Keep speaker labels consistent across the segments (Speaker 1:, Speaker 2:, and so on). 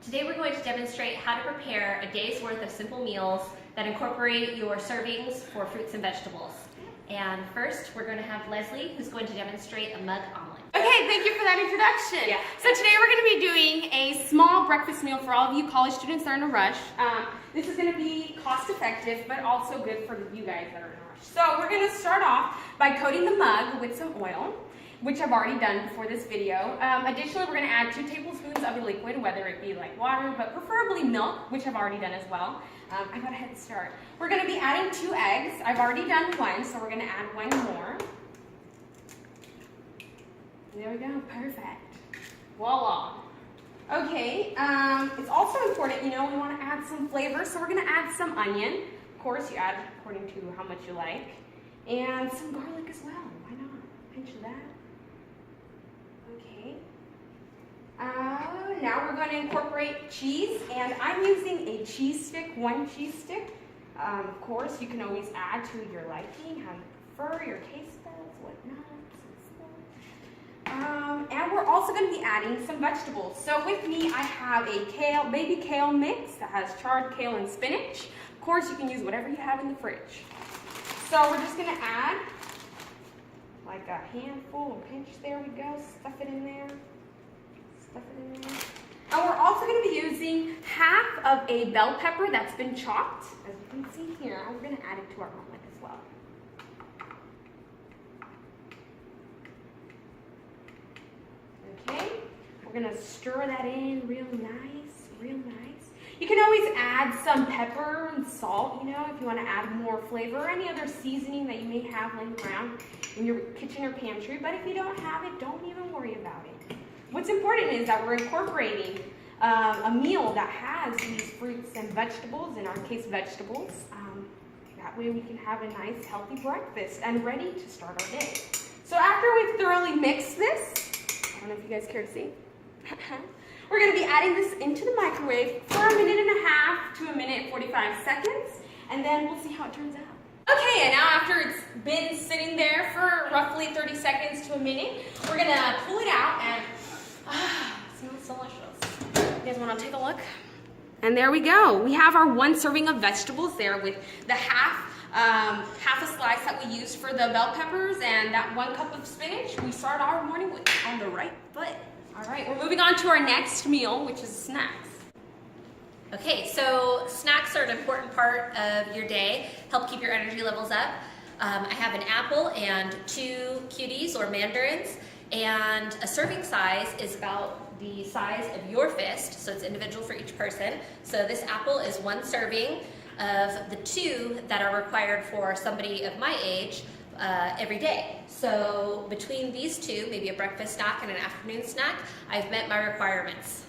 Speaker 1: Today we're going to demonstrate how to prepare a day's worth of simple meals that incorporate your servings for fruits and vegetables. And first, we're going to have Leslie, who's going to demonstrate a mug omelet.
Speaker 2: Okay, thank you for that introduction.
Speaker 1: Yeah.
Speaker 2: So today we're going to be doing a small breakfast meal for all of you college students that are in a rush. This is going to be cost effective, but also good for you guys that are in a rush. So we're going to start off by coating the mug with some oil, which I've already done before this video. Additionally, we're going to add 2 tablespoons of a liquid, whether it be like water, but preferably milk, which I've already done as well. I got a head start. We're going to be adding 2 eggs. I've already done 1, so we're going to add 1 more. There we go, perfect. Voila. Okay, it's also important, we want to add some flavor, so we're going to add some onion. Of course, you add according to how much you like. And some garlic as well, why not? Pinch of that. Okay. Now we're going to incorporate cheese, and I'm using a cheese stick, 1 cheese stick. Of course, you can always add to your liking, how you prefer, your taste buds, whatnot. And we're also going to be adding some vegetables. So with me, I have a baby kale mix that has charred kale and spinach. Of course, you can use whatever you have in the fridge. So we're just going to add like a handful, a pinch, there we go, stuff it in there, stuff it in there. And we're also going to be using half of a bell pepper that's been chopped, as you can see here. We're going to add it to our omelet as well. Okay, we're going to stir that in real nice, real nice. You can always add some pepper and salt, if you want to add more flavor, or any other seasoning that you may have laying around in your kitchen or pantry. But if you don't have it, don't even worry about it. What's important is that we're incorporating a meal that has these fruits and vegetables, in our case vegetables. That way we can have a nice healthy breakfast and ready to start our day. So after we've thoroughly mixed this, I don't know if you guys care to see, we're going to be adding this into the microwave for 1.5 minutes to 1:45 seconds, and then we'll see how it turns out. Okay, and now after it's been sitting there for roughly 30 seconds to a minute, we're going to pull it out, and it smells delicious. You guys want to take a look? And there we go. We have our 1 serving of vegetables there with the half a slice that we used for the bell peppers and that 1 cup of spinach. We start our morning on the right foot. All right, we're moving on to our next meal, which is snacks.
Speaker 1: Okay, so snacks are an important part of your day, help keep your energy levels up. I have an apple and 2 cuties or mandarins, and a serving size is about the size of your fist, so it's individual for each person. So this apple is 1 serving of the 2 that are required for somebody of my age every day. So between these 2, maybe a breakfast snack and an afternoon snack, I've met my requirements.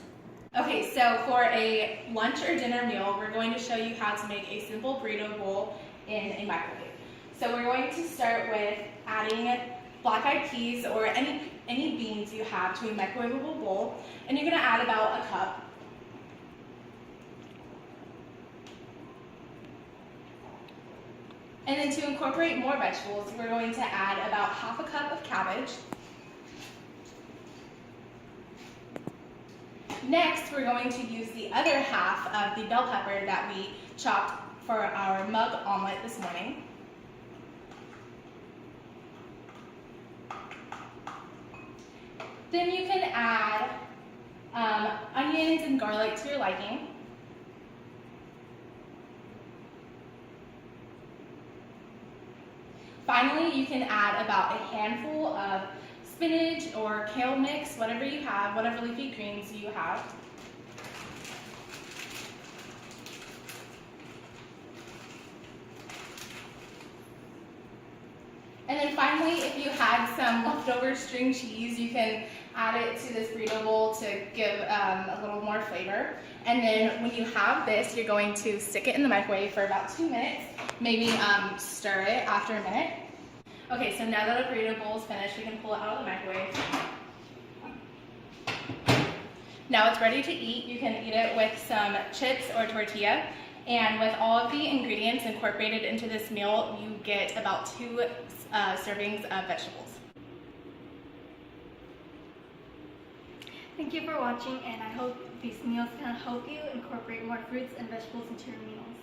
Speaker 3: Okay, so for a lunch or dinner meal, we're going to show you how to make a simple burrito bowl in a microwave. So we're going to start with adding black-eyed peas or any beans you have to a microwavable bowl, and you're going to add about 1 cup. And then to incorporate more vegetables, we're going to add about 1/2 cup of cabbage. Next, we're going to use the other half of the bell pepper that we chopped for our mug omelet this morning. Then you can add onions and garlic to your liking. Finally, you can add about a handful of spinach or kale mix, whatever you have, whatever leafy greens you have. And then finally, if you had some leftover string cheese, you can add it to this burrito bowl to give a little more flavor. And then when you have this, you're going to stick it in the microwave for about 2 minutes, maybe stir it after a minute. Okay, so now that our burrito bowl is finished, we can pull it out of the microwave. Now it's ready to eat. You can eat it with some chips or tortilla. And with all of the ingredients incorporated into this meal, you get about 2 servings of vegetables.
Speaker 4: Thank you for watching, and I hope These meals can help you incorporate more fruits and vegetables into your meals.